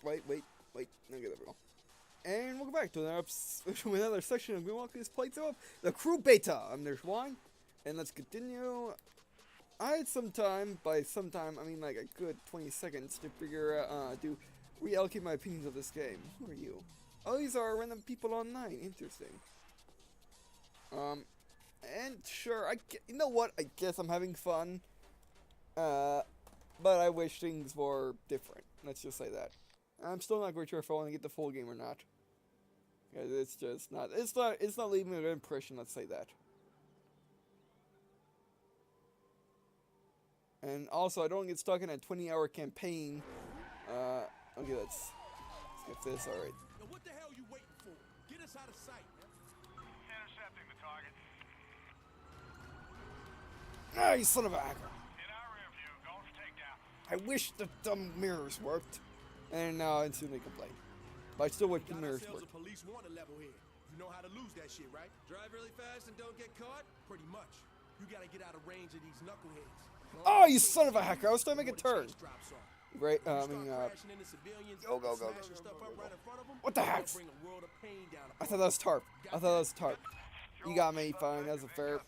wait. Okay, there we go. And welcome back to another section of Green&Blue's Playthrough, the Crew Beta. I'm there's one, and let's continue. I had some time, by some time, I mean like a good 20 seconds to figure out, to reallocate my opinions of this game. Who are you? Oh, these are random people online. Interesting. And sure, you know what? I guess I'm having fun. But I wish things were different. Let's just say that. I'm still not quite sure if I want to get the full game or not. It's just not. It's not leaving a good impression. Let's say that. And also, I don't get stuck in a 20-hour campaign. Okay, let's skip this. All right. Now what the hell are you waiting for? Get us out of sight, man. Intercepting the target. Ah, you son of a hacker! In our rear view, going for takedown. I wish the dumb mirrors worked. And now I instantly complain. But I still wish the mirrors worked. A police wanted level here. You know how to lose that shit, right? Drive really fast and don't get caught? Pretty much. You gotta get out of range of these knuckleheads. Oh, you son of a hacker! I was trying to make a turn. Great. Go. What the heck? I thought that was tarp. You got me. Fine. That's fair.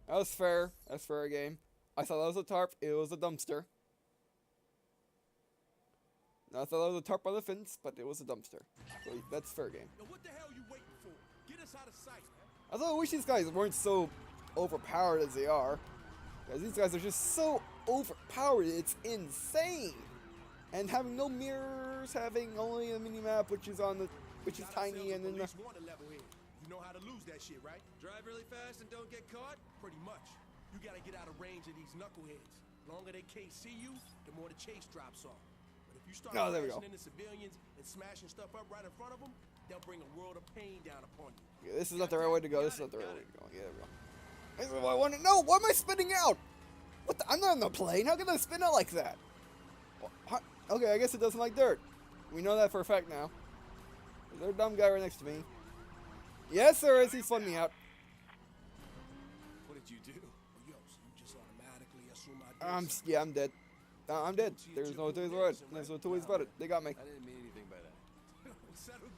That was fair. That's fair game. I thought that was a tarp. It was a dumpster. I thought that was a tarp on the fence, but it was a dumpster. So that's fair game. Now what the hell are you waiting for? Get us out of sight, man. I thought I wish these guys weren't so overpowered as they are. Because these guys are just so overpowered, it's insane. And having no mirrors, having only a mini map, which is tiny, and then the you know how to lose that shit, right? Drive really fast and don't get caught? Pretty much. You gotta get out of range of these knuckleheads. The longer they can't see you, the more the chase drops off. But if you start crashing into civilians and smashing stuff up right in front of them, they'll bring a world of pain down upon you. Yeah, this is not the right way to go. This is not the right way to go. Yeah, there we go. This is what I want to know. Why am I spinning out? What the? I'm not on the plane. How can I spin out like that? Well, okay, I guess it doesn't like dirt. We know that for a fact now. There's a dumb guy right next to me. Yes, there is. He's spun me out. What did you do? Yo, so you just automatically assume I did. Yeah, I'm dead. I'm dead. There's no two ways about it. There's no two ways about it. They got me. I didn't mean anything by that.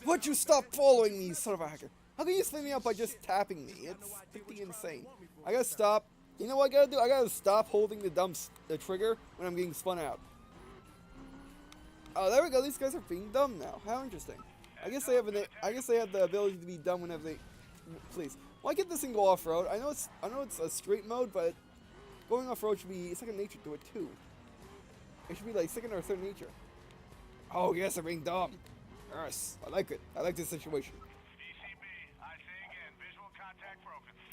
Would you stop following me, son of a hacker? How can you spin me out by just tapping me? It's freaking insane. I gotta stop. You know what I gotta do? I gotta stop holding the trigger when I'm getting spun out. Oh, there we go. These guys are being dumb now. How interesting. I guess they have the ability to be dumb whenever they. Please. Why can't this thing go off road? I know it's a straight mode, but going off road should be second nature to it too. It should be like second or third nature. Oh yes, they're being dumb. Yes, I like it. I like this situation.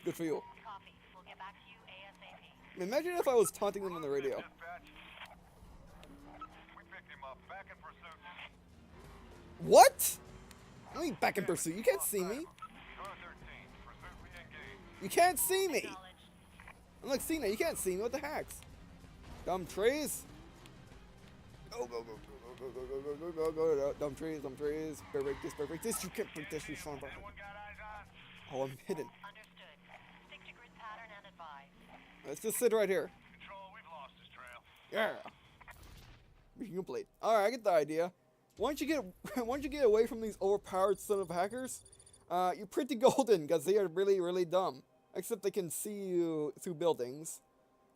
Good for you. Copy. We'll get back to you ASAP. Imagine if I was taunting them on the radio. We picked him up. Back in pursuit. What? I mean, back in pursuit. You can't see me. 13. Pursuit re-engaged. You can't see me. I'm like Cena. You can't see me. What the heck? Dumb trees. Go. Dumb trees. Break this. You can't break this. You son of a. Anyone got eyes on? Oh, I'm hidden. Understood. Stick to grid pattern and advise. Let's just sit right here. Control, we've lost his trail. Yeah. Mission complete. All right, I get the idea. Once you get away from these overpowered son of hackers, you're pretty golden because they are really, really dumb. Except they can see you through buildings.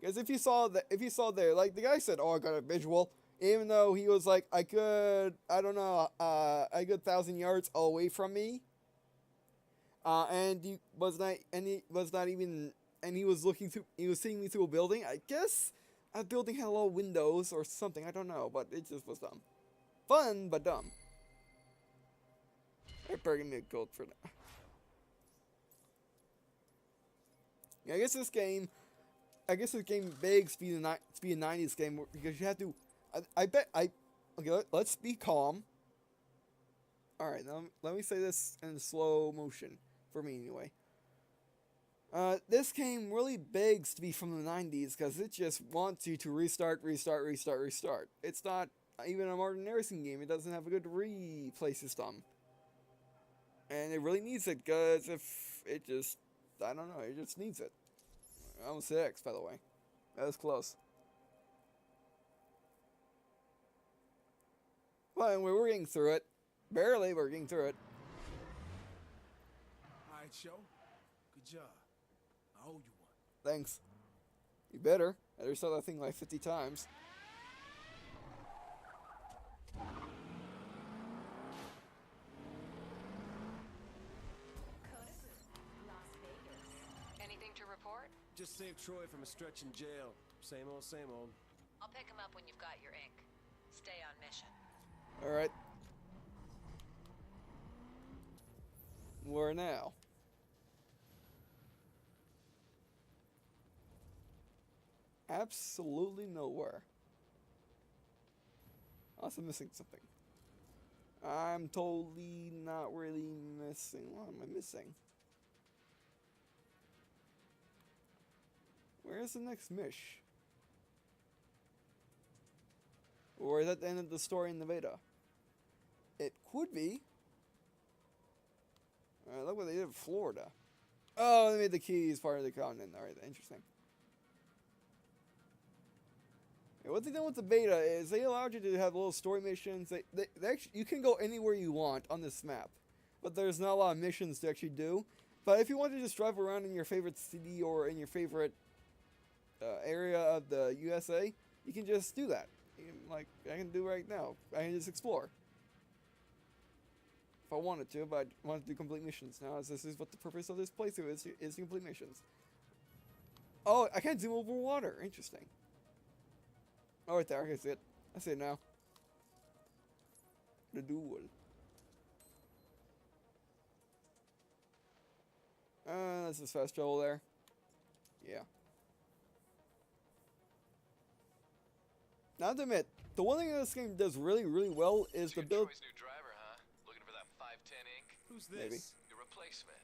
Because if you saw there, like the guy said, "Oh, I got a visual," even though he was like, I could 1,000 yards away from me. And he was seeing me through a building. I guess a building had a lot of windows or something. I don't know, but it just was dumb. Fun, but dumb. They're burning me a gold for that. Yeah, I guess this game begs to be a 90s game because you have to. Okay, let's be calm. All right, now let me say this in slow motion. For me, anyway. This game really begs to be from the 90s because it just wants you to restart. It's not even a modern racing game. It doesn't have a good replay system. And it really needs it because if it just, I don't know, it just needs it. I almost said X, by the way. That was close. Well, and we're getting through it. Barely, we're getting through it. All right, show. Good job. I owe you one. Thanks. You better. I already saw that thing like 50 times. Anything to report? Just saved Troy from a stretch in jail. Same old, same old. I'll pick him up when you've got your ink. Stay on mission. Alright. Where now? Absolutely nowhere. Also missing something. I'm totally not really missing. What am I missing? Where's the next mish? Or is that the end of the story in the beta? It could be. Look what they did in Florida. Oh, they made the keys part of the continent. Alright, interesting. Yeah, what they done with the beta is they allowed you to have little story missions. They actually, you can go anywhere you want on this map, but there's not a lot of missions to actually do. But if you want to just drive around in your favorite city or in your favorite area of the USA, you can just do that. You can, like I can do right now. I can just explore. If I wanted to, but I want to do complete missions now, as this is what the purpose of this playthrough is complete missions. Oh, I can't zoom over water. Interesting. Oh, right there. I can see it. I see it now. The duel. This is fast travel there. Yeah. Now to admit, the one thing this game does really, really well is the build. Troy's new driver, huh? Looking for that 510 ink? Who's this? Maybe. Your replacement.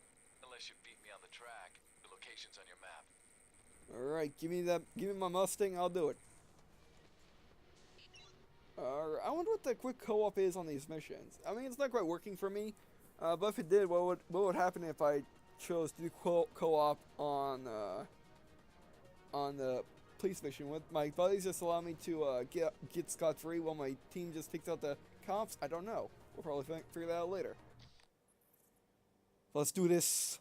Unless you beat me on the track. The location's on your map. Alright, give me that. Give me my Mustang. I'll do it. I wonder what the quick co-op is on these missions. I mean, it's not quite working for me. But if it did, what would happen if I chose to do co-op on the police mission? Would my buddies just allow me to get scot-free while my team just takes out the cops? I don't know. We'll probably figure that out later. Let's do this.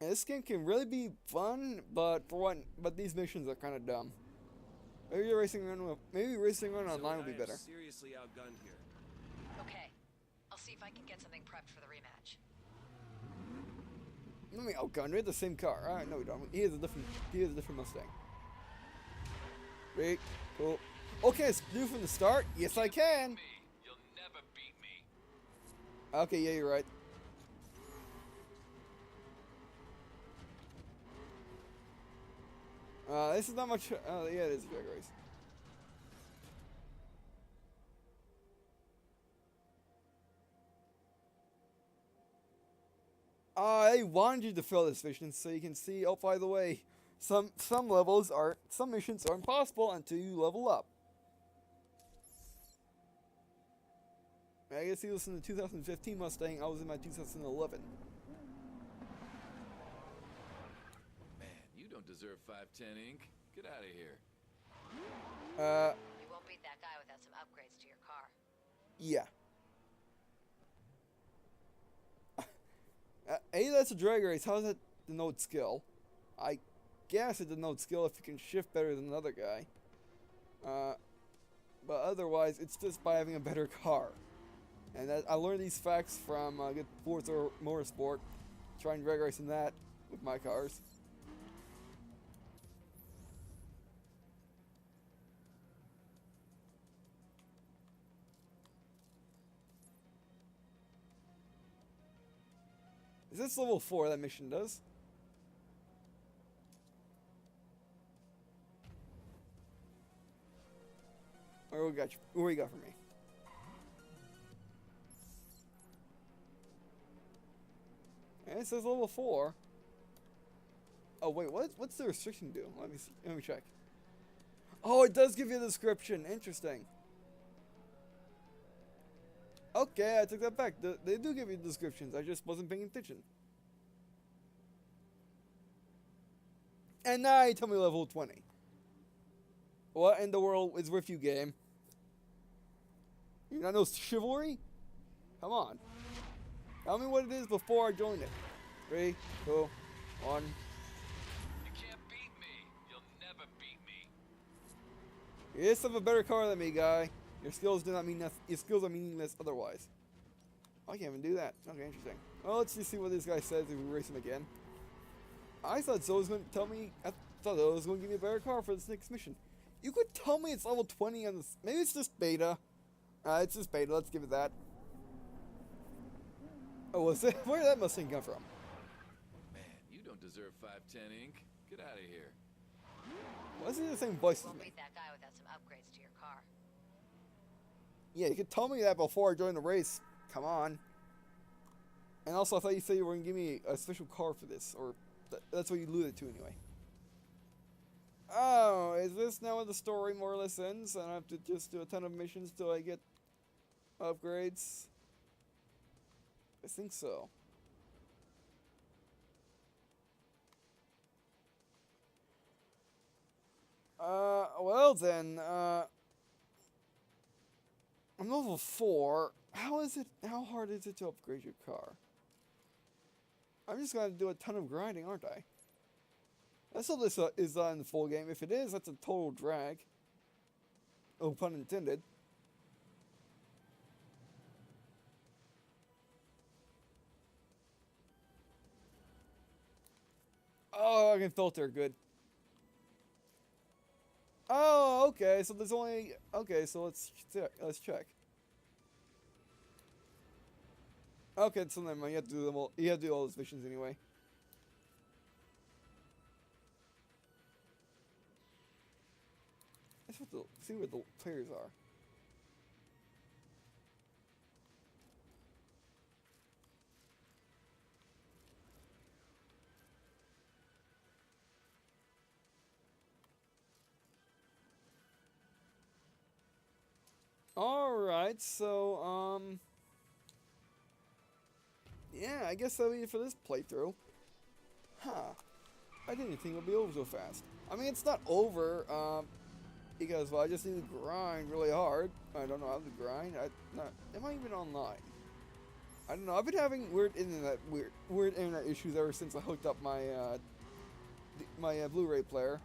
And this game can really be fun, but these missions are kind of dumb. Maybe racing around online would be better. Seriously outgunned here. Okay. I'll see if I can get something prepped for the rematch. Let me outgun. We have the same car. Alright, no we don't. He has a different Mustang. Great. Cool. Okay, let's do it from the start. Yes, I can. You'll never beat me. Okay, yeah, you're right. This is not much. Yeah, it is a drag race. I wanted you to fill this mission so you can see. Oh, by the way, some missions are impossible until you level up. I guess he was in the 2015 Mustang. I was in my 2011. You don't deserve 510 ink. Get out of here. You won't beat that guy without some upgrades to your car. Yeah. Hey, that's a drag race. How does that denote skill? I guess it denotes skill if you can shift better than another guy. But otherwise, it's just by having a better car. And I learned these facts from Get4 Motorsport. Trying drag racing that with my cars. Is this level 4 that mission does? Or what you got for me? Okay, it says level 4. Oh wait, what's the restriction do? Let me check. Oh, it does give you a description. Interesting. Okay, I took that back. They do give you descriptions. I just wasn't paying attention. And now you tell me level 20. What in the world is with you, game? You not know chivalry? Come on. Tell me what it is before I join it. 3, 2, 1. You can't beat me. You'll never beat me. You just have a better car than me, guy. Your skills do not mean nothing. Your skills are meaningless otherwise. I can't even do that. Okay, interesting. Well, let's just see what this guy says if we race him again. I thought Zoe was going to tell me. I thought Zoe was going to give me a better car for this next mission. You could tell me it's level 20 on this. Maybe it's just beta. It's just beta. Let's give it that. Oh, was it? Where did that Mustang come from? Man, you don't deserve 510 Inc. Get out of here. Why is it the same voice as Won't me? beat that guy without some upgrades to your car. Yeah, you could tell me that before I joined the race. Come on. And also, I thought you said you were going to give me a special car for this. Or that's what you alluded to anyway. Oh, is this now where the story more or less ends? And I have to just do a ton of missions till I get upgrades? I think so. Well then, I'm level 4. How hard is it to upgrade your car? I'm just gonna do a ton of grinding, aren't I? That's all this is in the full game. If it is, that's a total drag. Oh, pun intended. Oh, I can filter. Good. Oh, okay. So there's only. Okay, so let's check. Okay, so never mind. You have to do them all. You have to do all those missions anyway. Let's have to see where the players are. Alright, so, yeah, I guess that'll be it for this playthrough. Huh. I didn't think it would be over so fast. I mean, it's not over, because, well, I just need to grind really hard. I don't know how to grind. Am I even online? I don't know. I've been having weird internet issues ever since I hooked up my, my Blu-ray player.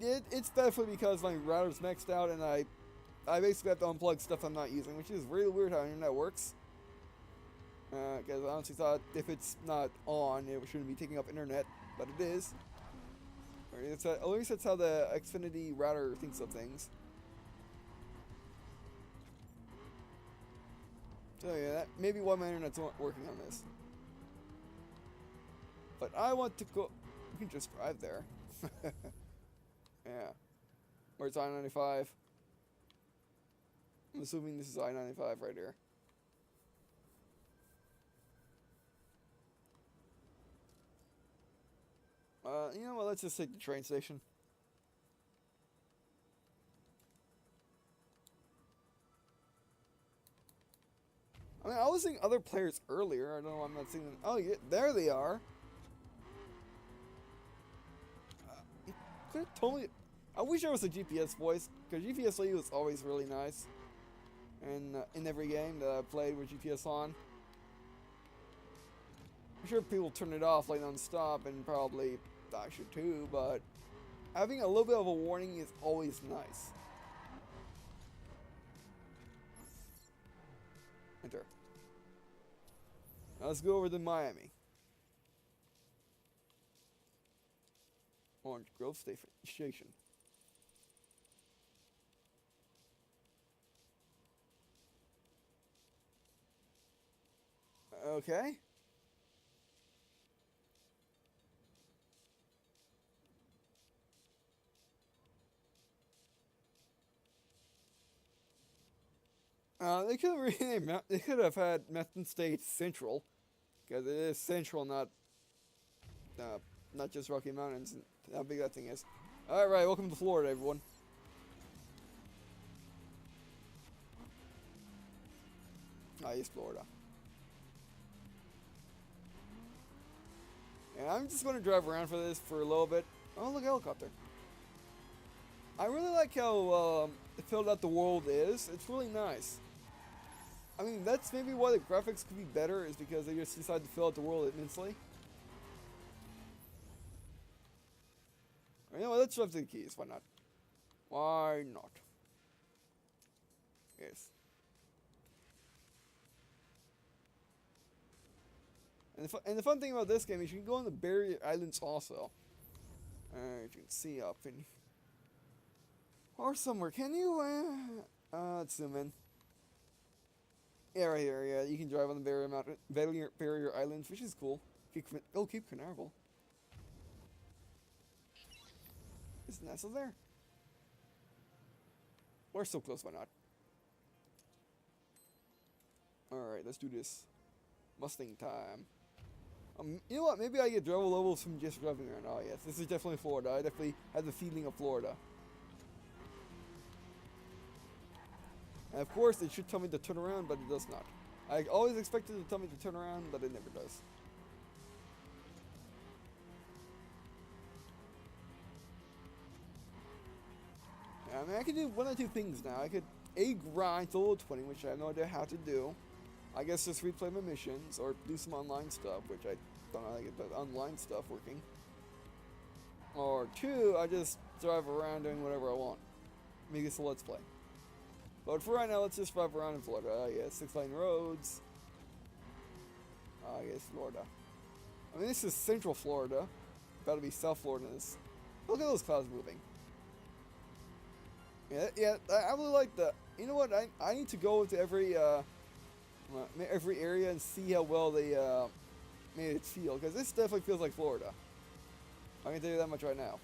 It's definitely because my router's maxed out and I basically have to unplug stuff I'm not using, which is really weird how internet works. Because I honestly thought if it's not on, it shouldn't be taking up internet, but it is. At least that's how the Xfinity router thinks of things. So yeah, that may be why my internet's not working on this. But I want to go. We can just drive there. Yeah. Where's I-95? I'm assuming this is I-95 right here. You know what? Let's just take the train station. I mean, I was seeing other players earlier. I don't know why I'm not seeing them. Oh, yeah, there they are. You could have told me. I wish there was a GPS voice, because GPS audio is always really nice. And in every game that I've played with GPS on. I'm sure people turn it off like non-stop, and probably I should too, but having a little bit of a warning is always nice. Enter. Now let's go over to Miami. Orange Grove Station. Okay. They could have renamed. They could have had Mountain State Central, because it is central, not just Rocky Mountains. How big that thing is. All right, welcome to Florida, everyone. Ah, yes, Florida. And I'm just going to drive around for this for a little bit. Oh, look, a helicopter. I really like how filled out the world is. It's really nice. I mean, that's maybe why the graphics could be better, is because they just decided to fill out the world immensely. You know what, let's drive to the keys. Why not? Why not? Yes. And the fun thing about this game is you can go on the barrier islands also. If you can see up in... Or somewhere. Can you? Let's zoom in. Yeah, right here. Yeah, you can drive on the barrier islands, which is cool. Cape Canaveral. Isn't that still there? We're so close, why not? Alright, let's do this. Mustang time. You know what? Maybe I get travel levels from just driving around. Oh, yes. This is definitely Florida. I definitely have the feeling of Florida. And of course, it should tell me to turn around, but it does not. I always expected it to tell me to turn around, but it never does. I mean, I could do one or two things now. I could grind to level 20, which I have no idea how to do. I guess just replay my missions, or do some online stuff, which I don't know how to get the online stuff working. Or two, I just drive around doing whatever I want. Maybe it's a let's play. But for right now, let's just drive around in Florida. Yeah, 6-lane roads. Yes, Florida. I mean, this is Central Florida. About to be South Florida. Look at those clouds moving. Yeah, I really like the... You know what? I need to go to every area and see how well they made it feel. Because this definitely feels like Florida. I can tell you that much right now.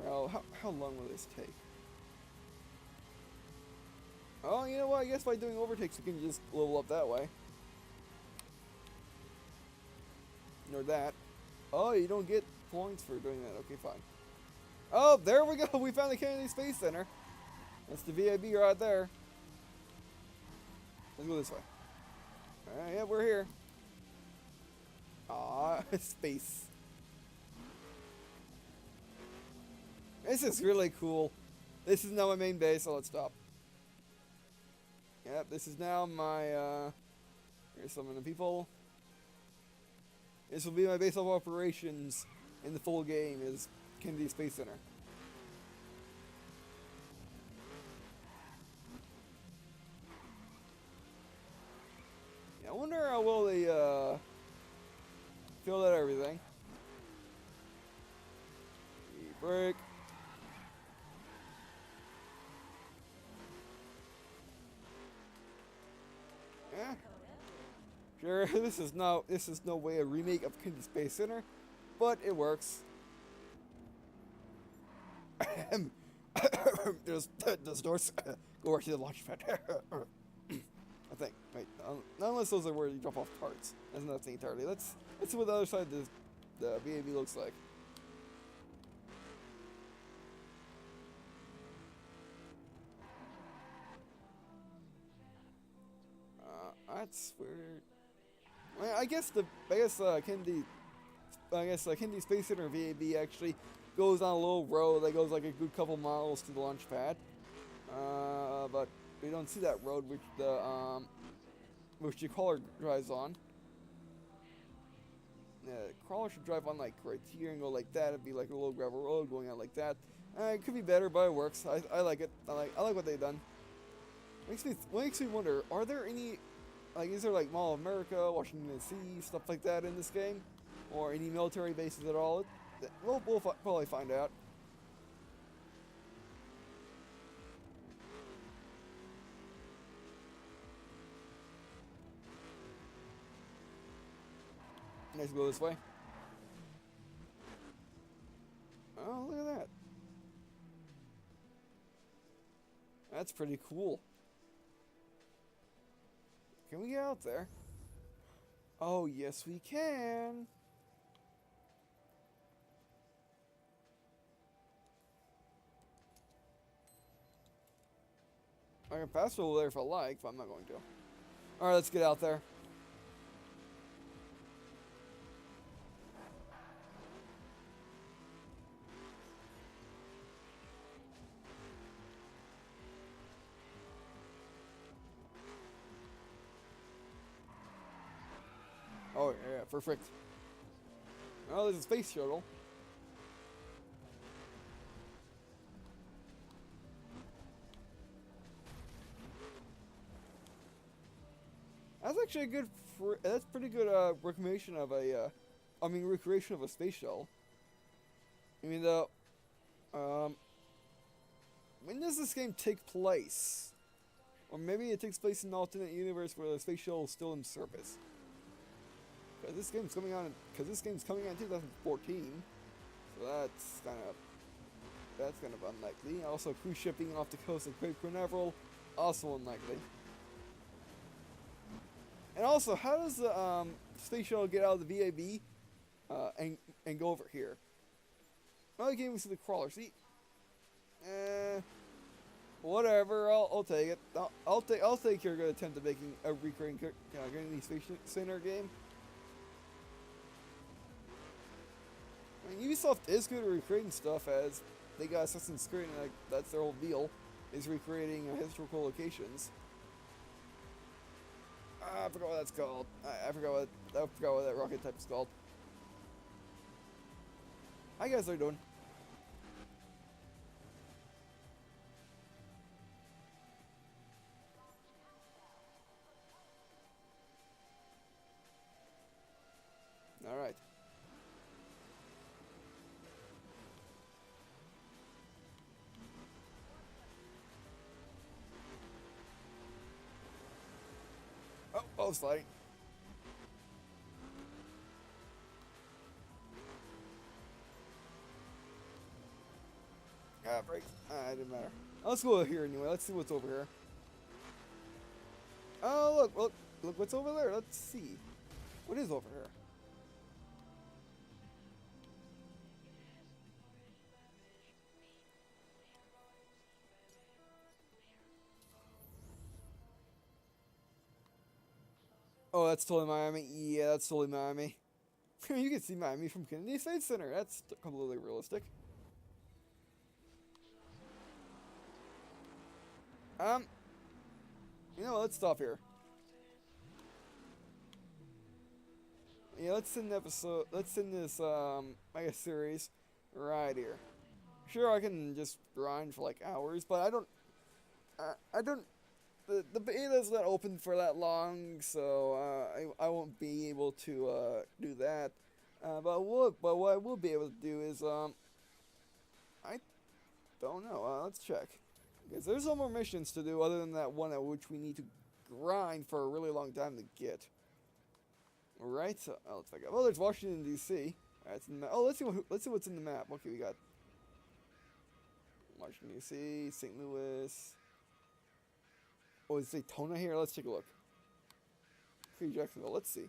Well, how long will this take? Oh, you know what? I guess by doing overtakes, we can just level up that way. Or that. Oh, you don't get points for doing that. Okay, fine. Oh, there we go. We found the Kennedy Space Center. That's the VIB right there. Let's go this way. Alright, yeah, we're here. Ah, space. This is really cool. This is now my main base, so let's stop. Yep, this is now my, here's some of the people. This will be my base of operations in the full game, is Kennedy Space Center. Yeah, I wonder how well they, fill out everything. Break. Yeah. Sure, this is no way a remake of Kennedy Space Center, but it works. Those doors go right to the launch pad. I think. Wait, not unless those are where you drop off parts. That's not the thing entirely. Let's see what the other side of the VAB looks like. That's weird. Well, I guess Kennedy Space Center VAB actually goes on a little road that goes like a good couple miles to the launch pad. But we don't see that road which the crawler drives on. Yeah, the crawler should drive on like right here and go like that. It'd be like a little gravel road going out like that. It could be better, but it works. I like it. I like what they've done. Makes me wonder, are there any, like, is there like Mall of America, Washington D.C., stuff like that in this game? Or any military bases at all? We'll probably find out. Let's go this way. Oh, look at that. That's pretty cool. Can we get out there? Oh, yes we can. I can pass over there if I like, but I'm not going to. Alright, let's get out there. Oh, yeah, perfect. Oh, there's a space shuttle. That's actually a good. That's pretty good. Recreation of a. Recreation of a space shuttle. I mean, the. When does this game take place? Or maybe it takes place in an alternate universe where the space shuttle is still in service. Because this game's coming out. Because this game's coming out in 2014. So that's kind of unlikely. Also, cruise shipping off the coast of Cape Canaveral, also unlikely. And also, how does the space shuttle get out of the VAB and go over here? Well, they gave us the crawler. See, whatever. I'll take it. I'll take your good attempt at making a recurring Getting Space Center game. I mean, Ubisoft is good at recreating stuff, as they got Assassin's Creed, and that's their whole deal, is recreating historical locations. I forgot what that's called. I forgot what that rocket type is called. How you guys are doing? All right. Oh, sliding. Ah, break. It didn't matter. Let's go here anyway. Let's see what's over here. Oh, look what's over there. Let's see. What is over here? Oh, that's totally Miami. Yeah, that's totally Miami. You can see Miami from Kennedy Space Center. That's completely realistic. You know what, let's stop here. Yeah, let's end this, I guess, series right here. Sure, I can just grind for like hours, but I don't, the beta's not open for that long, so, I won't be able to, do that. But what I will be able to do is, I don't know, let's check. Because there's no more missions to do other than that one at which we need to grind for a really long time to get. Alright, so let's back up. Oh, there's Washington D.C. Oh, let's see what's in the map. Okay, we got Washington D.C., St. Louis. Oh, is Daytona here? Let's take a look. Okay, Jacksonville. Let's see.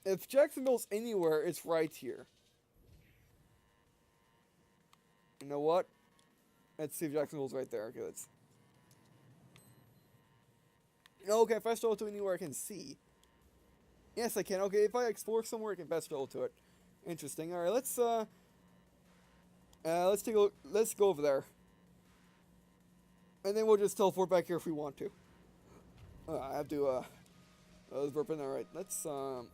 If Jacksonville's anywhere, it's right here. You know what? Let's see if Jacksonville's right there. Okay, let's... Okay, fast travel to anywhere I can see. Yes, I can. Okay, if I explore somewhere, I can fast travel to it. Interesting. Alright, let's take a look. Let's go over there. And then we'll just teleport back here if we want to. I have to, I was burping. Alright, let's, or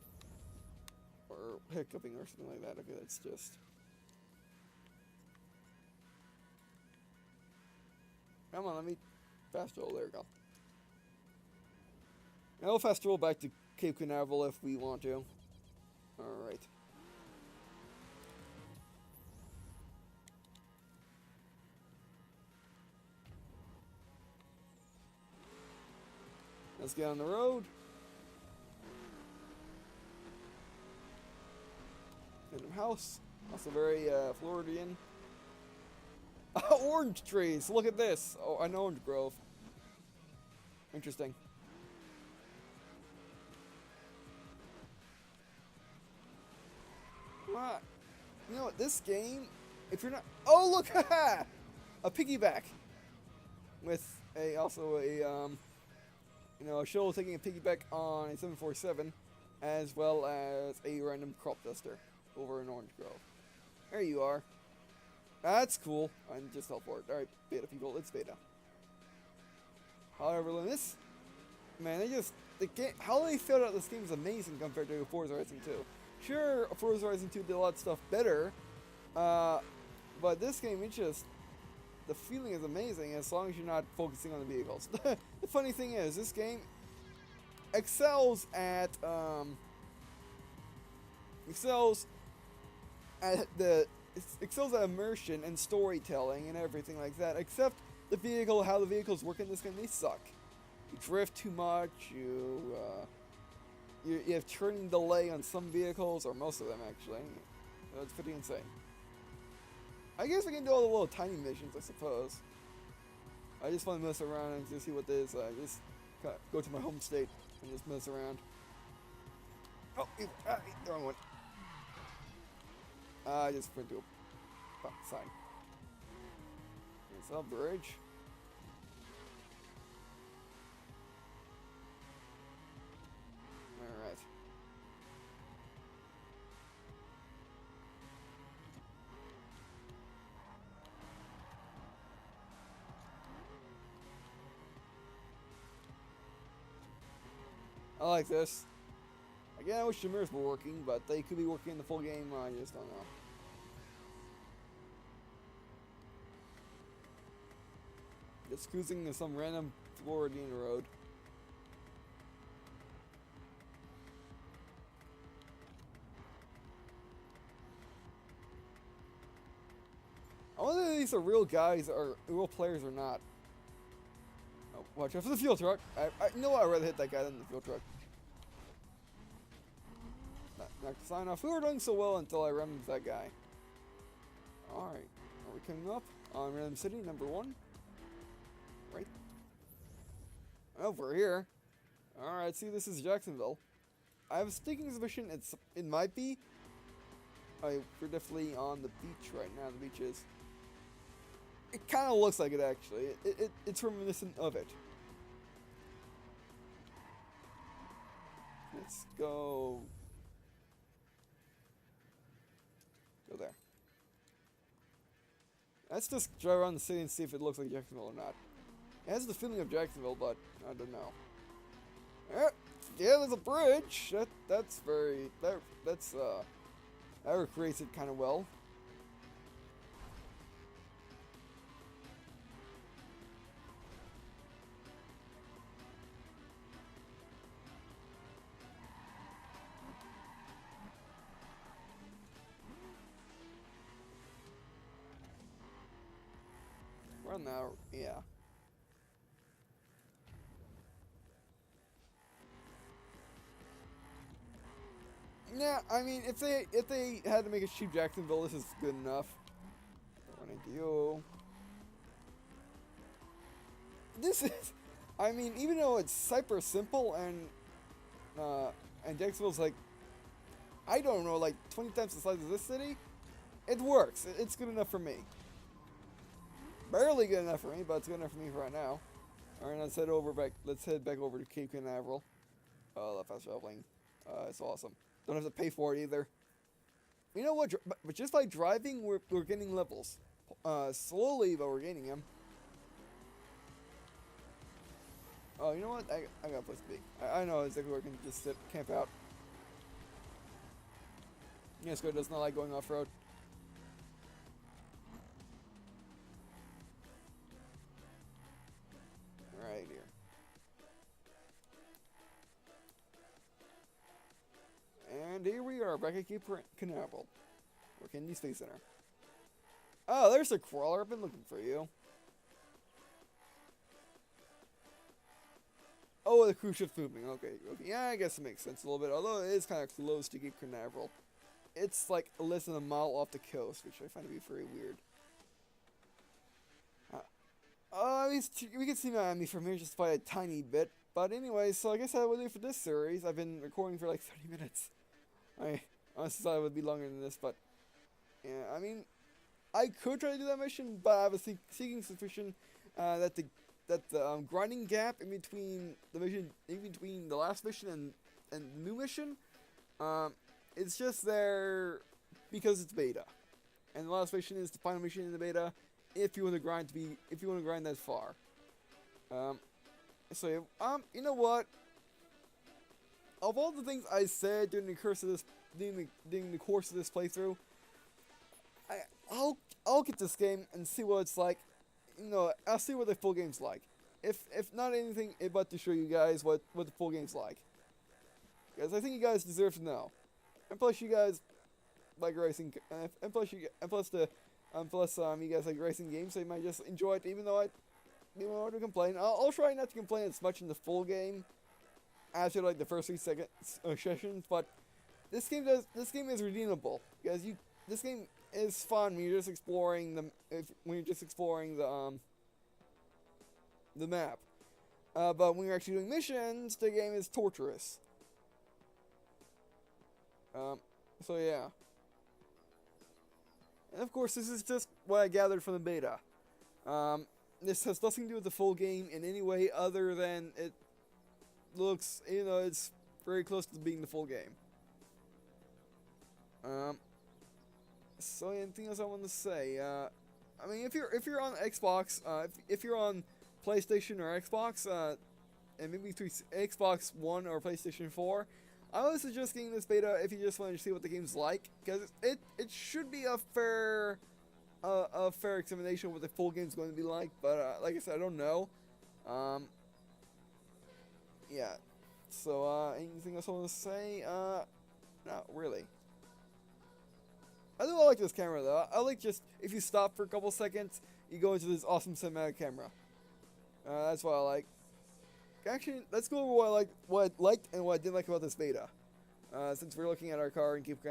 hiccuping or something like that. Okay, that's just... Come on, let me fast roll. There we go. And we'll fast roll back to Cape Canaveral if we want to. Alright. Let's get on the road. Random house. Also very Floridian. Orange trees! Look at this! Oh, an orange grove. Interesting. You know what? This game if you're not, oh look, haha, a piggyback with also a a shuttle taking a piggyback on a 747, as well as a random crop duster over in Orange Grove. There you are. That's cool. I'm just all for it. Alright, beta people, it's beta. However, this, man, how they filled out this game is amazing compared to Forza Horizon 2. Sure, Forza Horizon 2 did a lot of stuff better, but this game, the feeling is amazing as long as you're not focusing on the vehicles. The funny thing is, this game excels at immersion and storytelling and everything like that, except how the vehicles work in this game, they suck. You drift too much, you have turning delay on some vehicles, or most of them actually. It's pretty insane. I guess we can do all the little tiny missions, I suppose. I just want to mess around and just see what this is. Just go to my home state and just mess around. Oh, the wrong one. I just went to a sign. It's a bridge. Alright. I like this. Again, I wish the mirrors were working, but they could be working in the full game. I just don't know. Just cruising to some random Floridian road. I wonder if these are real guys or real players or not. Oh, watch out for the fuel truck. You know what? I'd rather hit that guy than the fuel truck. Not to sign off. We were doing so well until I ran into that guy. Alright. Are we coming up on Random City number 1? Right. Over here. Alright, see, this is Jacksonville. I have a sneaking suspicion it might be. We're definitely on the beach right now. The beach is. It kind of looks like it, actually. It's reminiscent of it. Let's go. Go there. Let's just drive around the city and see if it looks like Jacksonville or not. It has the feeling of Jacksonville, but I don't know. Yeah, there's a bridge. That recreates it kind of well. Well, now, yeah. Yeah, I mean, if they had to make a cheap Jacksonville, this is good enough. What I do? This is, I mean, even though it's super simple and Jacksonville's like, I don't know, like 20 times the size of this city, it works. It's good enough for me. Barely good enough for me, but it's good enough for me for right now. All right, let's head back over to Cape Canaveral. Oh, that fast traveling. It's awesome. Don't have to pay for it either. You know what? But just by driving, we're getting levels. Slowly, but we're gaining them. Oh, you know what? I got a place to be. I know exactly where I can just sit, camp out. Yes, good. Does not like going off road. Right here. And here we are, back at Cape Canaveral. We're Kennedy Space Center. Oh, there's a crawler. I've been looking for you. Oh, the cruise ship's moving. Okay. Yeah, I guess it makes sense a little bit. Although it is kind of close to Cape Canaveral. It's like less than a mile off the coast, which I find to be very weird. We can see Miami from here just by a tiny bit. But anyway, so I guess that will do for this series. I've been recording for like 30 minutes. I honestly thought it would be longer than this, but yeah, I mean, I could try to do that mission, but I have a seeking suspicion that the grinding gap in between the last mission and the new mission, it's just there because it's beta, and the last mission is the final mission in the beta. If you want to grind that far, so you know what? Of all the things I said during the course of this playthrough, I'll get this game and see what it's like. You know, I'll see what the full game's like. If not anything but to show you guys what the full game's like. Because I think you guys deserve to know. And plus you guys like racing, and plus you guys like racing games, so you might just enjoy it even though I don't complain. I'll try not to complain as much in the full game after like the first 3 seconds sessions, but this game is redeemable because this game is fun when you're just exploring the map. But when you're actually doing missions, the game is torturous. So yeah. And of course, this is just what I gathered from the beta. This has nothing to do with the full game in any way other than it looks, you know, it's very close to being the full game. So anything else I want to say? I mean, if you're on Xbox, if you're on PlayStation or Xbox, and maybe Xbox One or PlayStation 4, I would suggest getting this beta if you just want to see what the game's like, because it should be a fair examination of what the full game's going to be like. But like I said, I don't know. Yeah. So anything else I want to say? Not really. I do like this camera though. I like just if you stop for a couple seconds, you go into this awesome cinematic camera. That's what I like. Actually, let's go over what I liked and what I didn't like about this beta. Since we're looking at our car in Cape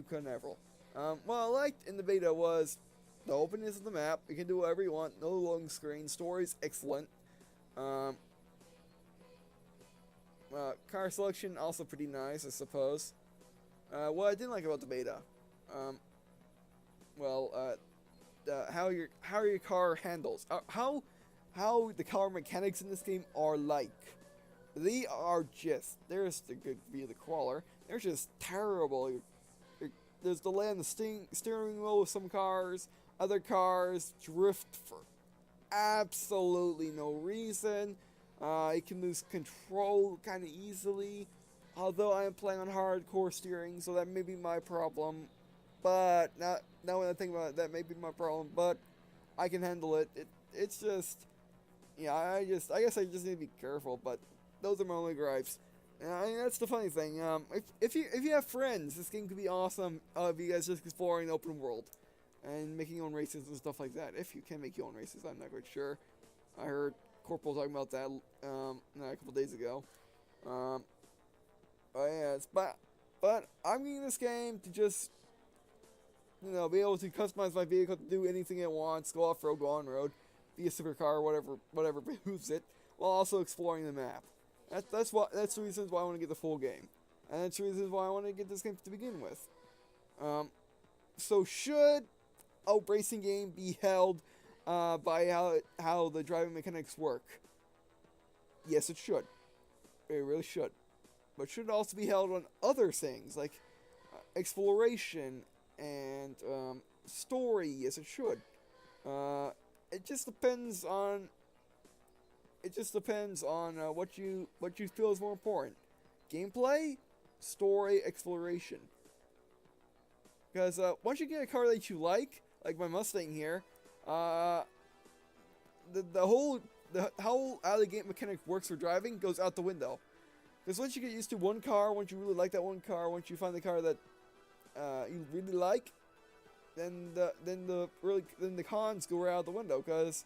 Canaveral. What I liked in the beta was the openness of the map. You can do whatever you want. No loading screen. Story's excellent. Car selection also pretty nice, I suppose. What I didn't like about the beta, how your car handles, how the car mechanics in this game are like. They are just, there's the good via the crawler. They're just terrible. There's delay on the steering wheel with some cars. Other cars drift for absolutely no reason. You can lose control kind of easily. Although I am playing on hardcore steering, so that may be my problem. But now when I think about it, that may be my problem. But I can handle it. It's just, yeah. I guess I just need to be careful. But those are my only gripes. I mean, that's the funny thing. If you have friends, this game could be awesome. If you guys just exploring the open world and making your own races and stuff like that. If you can make your own races, I'm not quite sure. I heard Corporal talking about that a couple days ago. But I'm getting this game to just, you know, be able to customize my vehicle to do anything it wants, go off-road, go on-road, be a supercar, whatever behooves it, while also exploring the map. That's the reasons why I want to get the full game, and that's the reasons why I want to get this game to begin with. So should a racing game be held by how the driving mechanics work? Yes, it should. It really should. But should it also be held on other things like exploration and story? Yes, it should. It just depends on. What you feel is more important: gameplay, story, exploration. Because once you get a car that you like my Mustang here, how how the game mechanic works for driving goes out the window. Because once you get used to one car, once you really like that one car, once you find the car that you really like, then the cons go right out the window. Because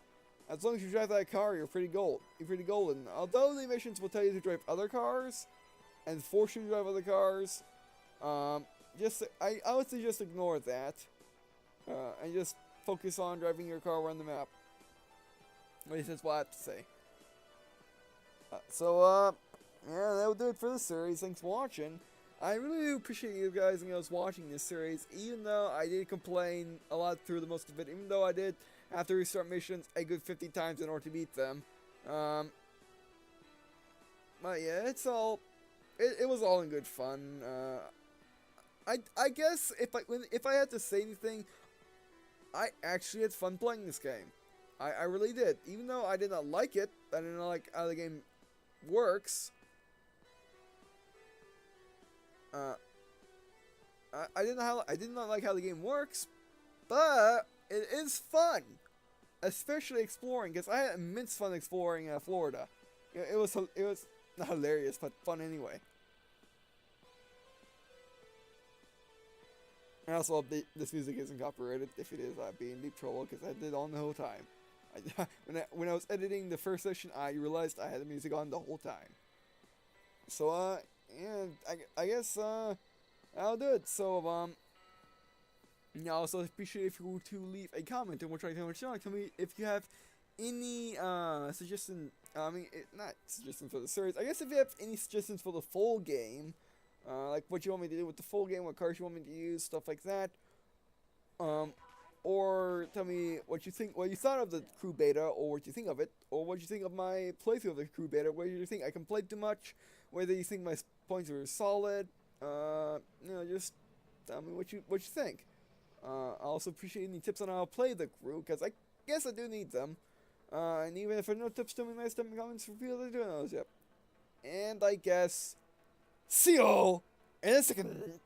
as long as you drive that car, you're pretty golden. Although the missions will tell you to drive other cars and force you to drive other cars, I would say just ignore that and just focus on driving your car around the map. At least that's what I have to say. Yeah, that will do it for this series. Thanks for watching. I really do appreciate you guys, watching this series, even though I did complain a lot through the most of it, even though I did have to restart missions a good 50 times in order to beat them. But yeah, it was all in good fun. I guess if I had to say anything, I actually had fun playing this game. I really did. Even though I did not like it, I didn't like how the game works. I did not like how the game works, but it is fun, especially exploring. Because I had immense fun exploring Florida. It was not hilarious, but fun anyway. And also, this music isn't copyrighted. If it is, I'd be in deep trouble because I did it on the whole time. When I was editing the first session, I realized I had the music on the whole time. So, yeah, I guess, I'll do it. So, I also appreciate if you were to leave a comment on what I can show. Tell me if you have any, suggestions, not suggestions for the series. I guess if you have any suggestions for the full game, like what you want me to do with the full game, what cars you want me to use, stuff like that. Or tell me what you thought of the crew beta, or what you think of it, or what you think of my playthrough of the crew beta. Whether you think I complained too much, whether you think my points were solid. Just tell me what you think. I also appreciate any tips on how to play the crew, because I guess I do need them. And even if there are no tips, tell me nice in the comments for people that are doing those. Yep. And I guess see you all in a second.